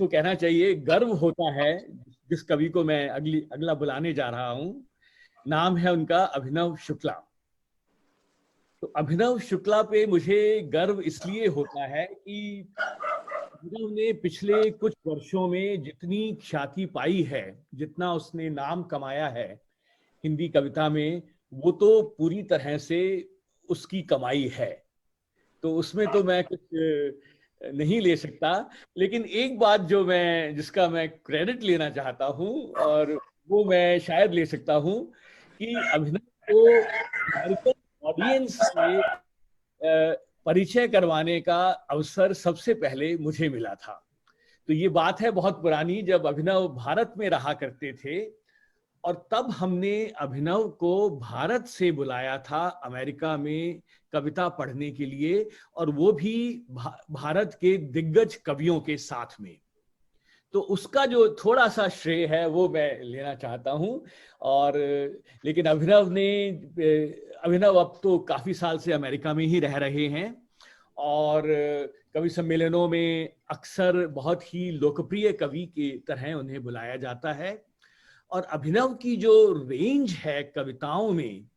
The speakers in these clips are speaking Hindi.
जिसको कहना चाहिए गर्व होता है, जिस कवि को मैं अगला बुलाने जा रहा हूं, नाम है उनका अभिनव शुक्ला। तो अभिनव शुक्ला पे मुझे गर्व इसलिए होता है कि अभिनव ने पिछले कुछ वर्षों में जितनी ख्याति पाई है, जितना उसने नाम कमाया है हिंदी कविता में, वो तो पूरी तरह से उसकी कमाई है। तो उसमें तो मैं कुछ नहीं ले सकता, लेकिन एक बात जिसका मैं क्रेडिट लेना चाहता हूं, और वो मैं शायद ले सकता हूं, कि अभिनव को अमेरिकन ऑडियंस से परिचय करवाने का अवसर सबसे पहले मुझे मिला था। तो ये बात है बहुत पुरानी, जब अभिनव भारत में रहा करते थे, और तब हमने अभिनव को भारत से बुलाया था अमेरिका में कविता पढ़ने के लिए, और वो भी भारत के दिग्गज कवियों के साथ में। तो उसका जो थोड़ा सा श्रेय है वो मैं लेना चाहता हूं। और लेकिन अभिनव अब तो काफी साल से अमेरिका में ही रह रहे हैं, और कवि सम्मेलनों में अक्सर बहुत ही लोकप्रिय कवि की तरह उन्हें बुलाया जाता है। और अभिनव की जो रेंज है कविताओं में,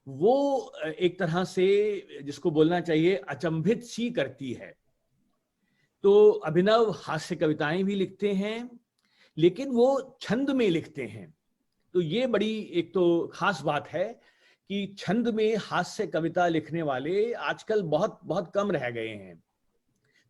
वो एक तरह से जिसको बोलना चाहिए अचंभित सी करती है। तो अभिनव हास्य कविताएं भी लिखते हैं, लेकिन वो छंद में लिखते हैं। तो ये बड़ी एक तो खास बात है कि छंद में हास्य कविता लिखने वाले आजकल बहुत बहुत कम रह गए हैं।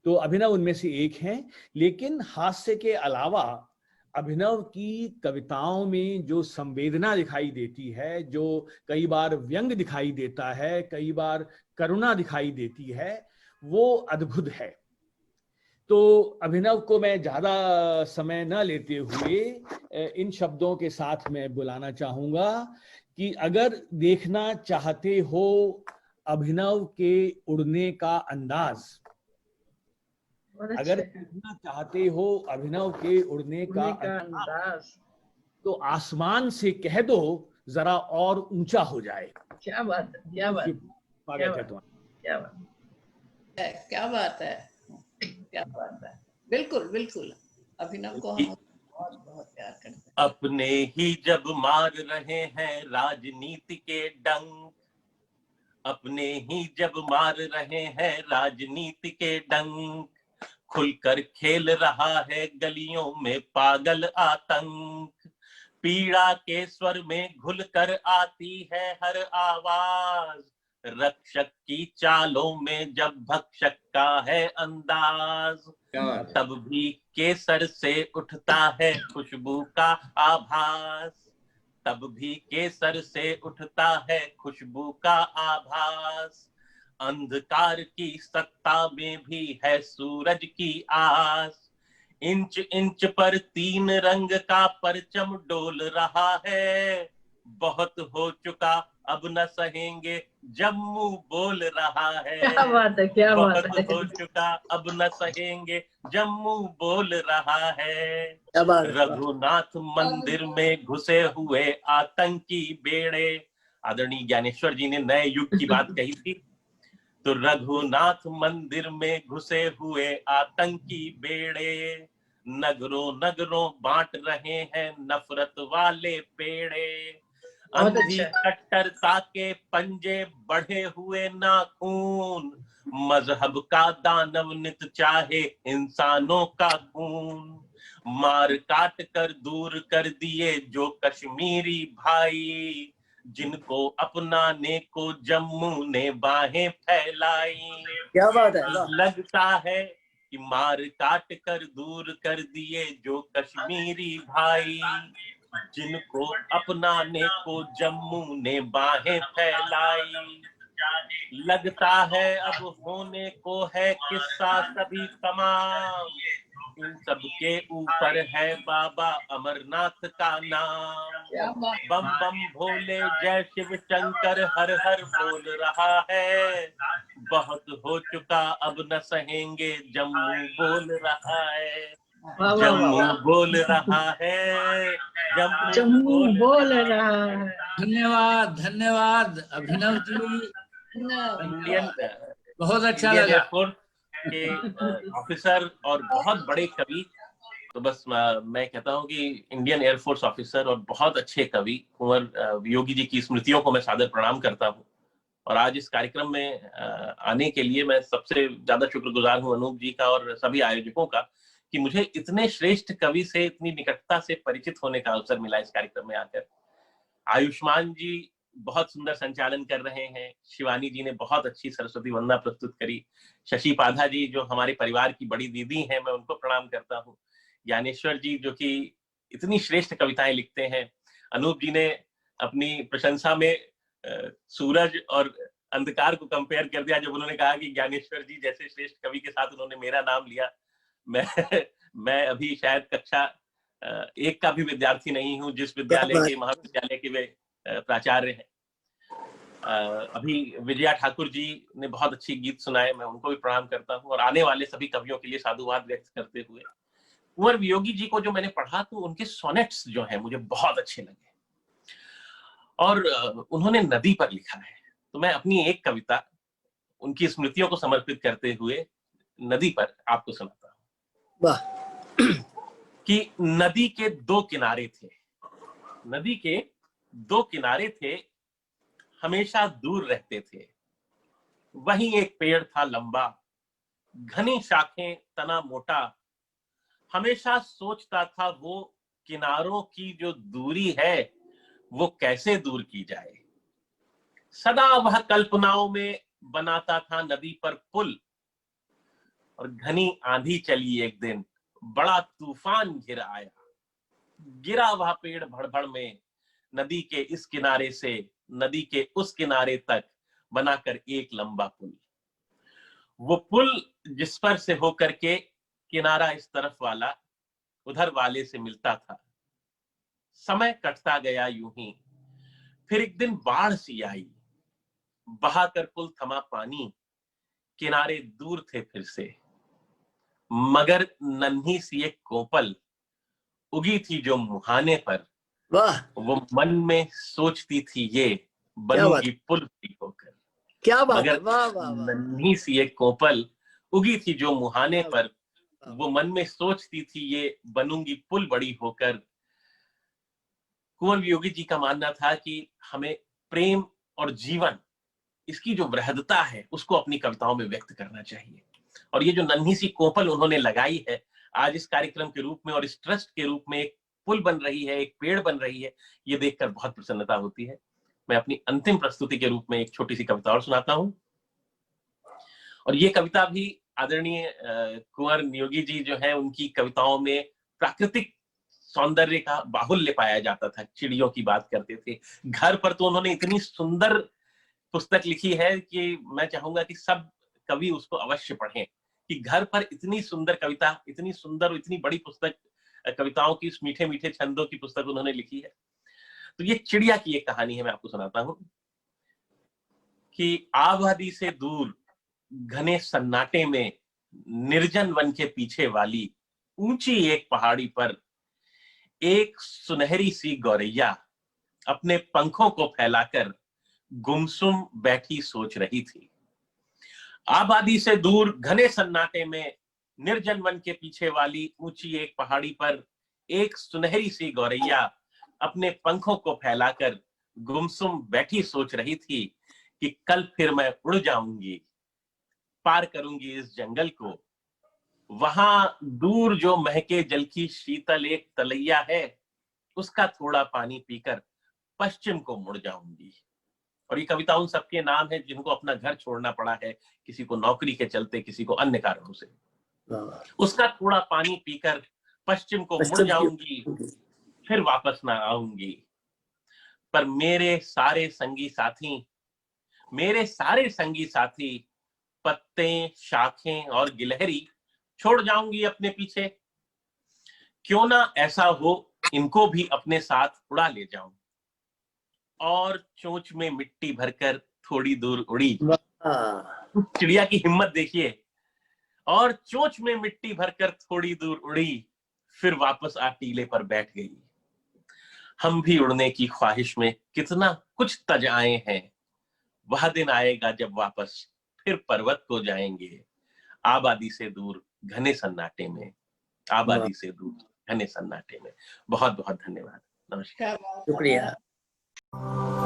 तो अभिनव उनमें से एक हैं। लेकिन हास्य के अलावा अभिनव की कविताओं में जो संवेदना दिखाई देती है, जो कई बार व्यंग दिखाई देता है, कई बार करुणा दिखाई देती है, वो अद्भुत है। तो अभिनव को मैं ज्यादा समय न लेते हुए इन शब्दों के साथ मैं बुलाना चाहूंगा कि अगर देखना चाहते हो अभिनव के उड़ने का अंदाज, अगर देखना चाहते हो अभिनव के उड़ने का अंदाज, तो आसमान से कह दो जरा और ऊंचा हो जाए। क्या बात है, क्या बात, स्वागत है तुम्हारा। क्या बात है, क्या बात है, क्या बात है। बिल्कुल बिल्कुल, अभिनव को हम बहुत बहुत प्यार करते हैं। अपने ही जब मार रहे हैं राजनीति के डंक, अपने ही जब मार रहे हैं राजनीति के डंक, खुलकर खेल रहा है गलियों में पागल आतंक, पीड़ा के स्वर में घुलकर आती है हर आवाज, रक्षक की चालों में जब भक्षक का है अंदाज, तब भी केसर से उठता है खुशबू का आभास, तब भी केसर से उठता है खुशबू का आभास, अंधकार की सत्ता में भी है सूरज की आस, इंच इंच पर तीन रंग का परचम डोल रहा है, बहुत हो चुका अब न सहेंगे जम्मू बोल रहा है। क्या बात है, क्या बात है। बहुत हो चुका अब न सहेंगे जम्मू बोल रहा है। रघुनाथ मंदिर में घुसे हुए आतंकी बेड़े, आदरणीय ज्ञानेश्वर जी ने नए युग की बात कही थी। तो रघुनाथ मंदिर में घुसे हुए आतंकी बेड़े, नगरों नगरों बांट रहे हैं नफरत वाले पेड़े, अंधी कट्टरता के पंजे बढ़े हुए नाखून, मजहब का दानव नित चाहे इंसानों का खून, मार काट कर दूर कर दिए जो कश्मीरी भाई, जिनको अपनाने को जम्मू ने बाहें फैलाई। क्या बात है। लगता है कि मार काट कर दूर कर दिए जो कश्मीरी भाई, जिनको अपनाने को जम्मू ने बाहें फैलाई। लगता है अब होने को है किस्सा सभी तमाम, इन सब के ऊपर है बाबा अमरनाथ का नाम, बम बम भोले जय शिव शंकर हर हर बोल रहा है, बहुत हो चुका अब न सहेंगे जम्मू बोल रहा है, जम्मू बोल रहा है, जम्मू बोल रहा है। धन्यवाद धन्यवाद अभिनव जी, इंडियन बहुत अच्छा लगा। एयरफोर्स के ऑफिसर और बहुत बड़े कवि तो बस मैं कहता हूँ कि इंडियन एयरफोर्स ऑफिसर और बहुत अच्छे कवि कुंवर वियोगी जी की स्मृतियों को मैं सादर प्रणाम करता हूँ। और आज इस कार्यक्रम में आने के लिए मैं सबसे ज्यादा शुक्रगुजार हूँ अनूप जी का और सभी आयोजकों का कि मुझे इतने श्रेष्ठ कवि से इतनी निकटता से परिचित होने का अवसर मिला इस कार्यक्रम में आकर। आयुष्मान जी बहुत सुंदर संचालन कर रहे हैं, शिवानी जी ने बहुत अच्छी सरस्वती वंदना प्रस्तुत करी, शशि पाधा जी जो हमारे परिवार की बड़ी दीदी हैं, मैं उनको प्रणाम करता हूँ, ज्ञानेश्वर जी जो कि इतनी श्रेष्ठ कविताएं लिखते हैं, अनूप जी ने अपनी प्रशंसा में सूरज और अंधकार को कंपेयर कर दिया जब उन्होंने कहा कि ज्ञानेश्वर जी जैसे श्रेष्ठ कवि के साथ उन्होंने मेरा नाम लिया। मैं अभी शायद कक्षा 1 का भी विद्यार्थी नहीं हूँ जिस विद्यालय के महाविद्यालय के वे प्राचार्य हैं। अभी विजया ठाकुर जी ने बहुत अच्छी गीत सुनाए, मैं उनको भी प्रणाम करता हूँ और आने वाले सभी कवियों के लिए साधुवाद व्यक्त करते हुए कुंवर वियोगी जी को जो मैंने पढ़ा तो उनके सोनेट्स जो हैं मुझे बहुत अच्छे लगे और उन्होंने नदी पर लिखा है, तो मैं अपनी एक कविता उनकी स्मृतियों को समर्पित करते हुए नदी पर आपको सुनाता हूँ। वाह। कि नदी के 2 किनारे थे, नदी के 2 किनारे थे, हमेशा दूर रहते थे, वहीं एक पेड़ था लंबा, घनी शाखें तना मोटा, हमेशा सोचता था वो किनारों की जो दूरी है वो कैसे दूर की जाए। सदा वह कल्पनाओं में बनाता था नदी पर पुल, और घनी आंधी चली एक दिन, बड़ा तूफान घिर आया, गिरा वह पेड़ भड़भड़ में, नदी के इस किनारे से नदी के उस किनारे तक बनाकर एक लंबा पुल। वो पुल जिस पर से होकर के किनारा इस तरफ वाला उधर वाले से मिलता था। समय कटता गया यूं ही, फिर एक दिन बाढ़ सी आई, बहाकर पुल थमा पानी, किनारे दूर थे फिर से, मगर नन्ही सी एक कोपल उगी थी जो मुहाने पर, वाह, वो मन में सोचती थी ये बनूंगी पुल भी होकर। क्या बात है, मगर वाह वाह वाह। नन्ही सी एक कोपल उगी थी जो मुहाने पर, वो मन में सोचती थी ये बनूंगी पुल बड़ी होकर। कुंवर वियोगी जी का मानना था कि हमें प्रेम और जीवन इसकी जो बृहदता है उसको अपनी कविताओं में व्यक्त करना चाहिए, और ये जो नन्ही सी कोपल उन्होंने लगाई है आज इस कार्यक्रम के रूप में और इस ट्रस्ट के रूप में, एक पुल बन रही है, एक पेड़ बन रही है, ये देखकर बहुत प्रसन्नता होती है। मैं अपनी अंतिम प्रस्तुति के रूप में एक छोटी सी कविता और सुनाता हूं, और ये कविता भी आदरणीय कुंवर नियोगी जी जो है उनकी कविताओं में प्राकृतिक सौंदर्य का बाहुल्य पाया जाता था। चिड़ियों की बात करते थे, घर पर तो उन्होंने इतनी सुंदर पुस्तक लिखी है कि मैं चाहूंगा कि सब कवि उसको अवश्य पढ़ें, कि घर पर इतनी सुंदर कविता, इतनी सुंदर और इतनी बड़ी पुस्तक कविताओं की, मीठे मीठे छंदों की पुस्तक उन्होंने लिखी है। तो ये चिड़िया की एक कहानी है, मैं आपको सुनाता हूं कि आबादी से दूर घने सन्नाटे में निर्जन वन के पीछे वाली ऊंची एक पहाड़ी पर एक सुनहरी सी गौरैया अपने पंखों को फैलाकर गुमसुम बैठी सोच रही थी। आबादी से दूर घने सन्नाटे में निर्जन वन के पीछे वाली ऊंची एक पहाड़ी पर एक सुनहरी सी गौरैया अपने पंखों को फैलाकर गुमसुम बैठी सोच रही थी कि कल फिर मैं उड़ जाऊंगी, पार करूंगी इस जंगल को, वहां दूर जो महके जल की शीतल एक तलैया है उसका थोड़ा पानी पीकर पश्चिम को मुड़ जाऊंगी। और ये कविता उन सबके नाम है जिनको अपना घर छोड़ना पड़ा है, किसी को नौकरी के चलते, किसी को अन्य कारणों से। उसका थोड़ा पानी पीकर पश्चिम को मुड़ जाऊंगी, फिर वापस ना आऊंगी। पर मेरे सारे संगी साथी पत्ते, शाखें और गिलहरी छोड़ जाऊंगी अपने पीछे। क्यों ना ऐसा हो इनको भी अपने साथ उड़ा ले जाऊं, और चोंच में मिट्टी भरकर थोड़ी दूर उड़ी। चिड़िया की हिम्मत देखिए, और चोंच में मिट्टी भरकर थोड़ी दूर उड़ी, फिर वापस आ टीले पर बैठ गई। हम भी उड़ने की ख्वाहिश में कितना कुछ तज आए हैं, वह दिन आएगा जब वापस फिर पर्वत को जाएंगे, आबादी से दूर घने सन्नाटे में आबादी से दूर घने सन्नाटे में। बहुत बहुत धन्यवाद। नमस्कार। क्या बात है। शुक्रिया।